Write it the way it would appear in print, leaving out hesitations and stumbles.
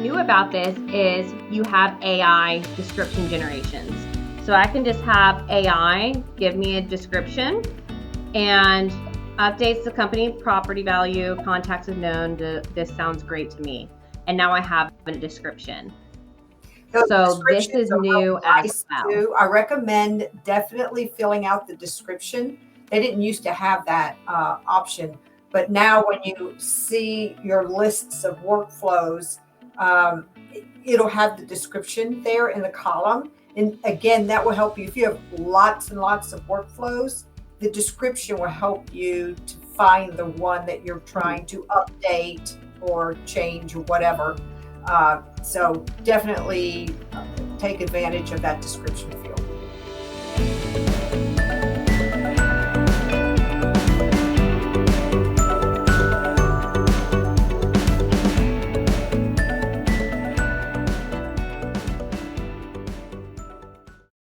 new about this is you have AI description generations. So I can just have AI give me a description and updates the company property value, contacts if known, this sounds great to me. And now I have a description. Those So this descriptions is are real new as nice well. too. I recommend definitely filling out the description. They didn't used to have that option, but now when you see your lists of workflows, it'll have the description there in the column. And again, that will help you if you have lots and lots of workflows. The description will help you to find the one that you're trying to update or change or whatever. So definitely take advantage of that description field.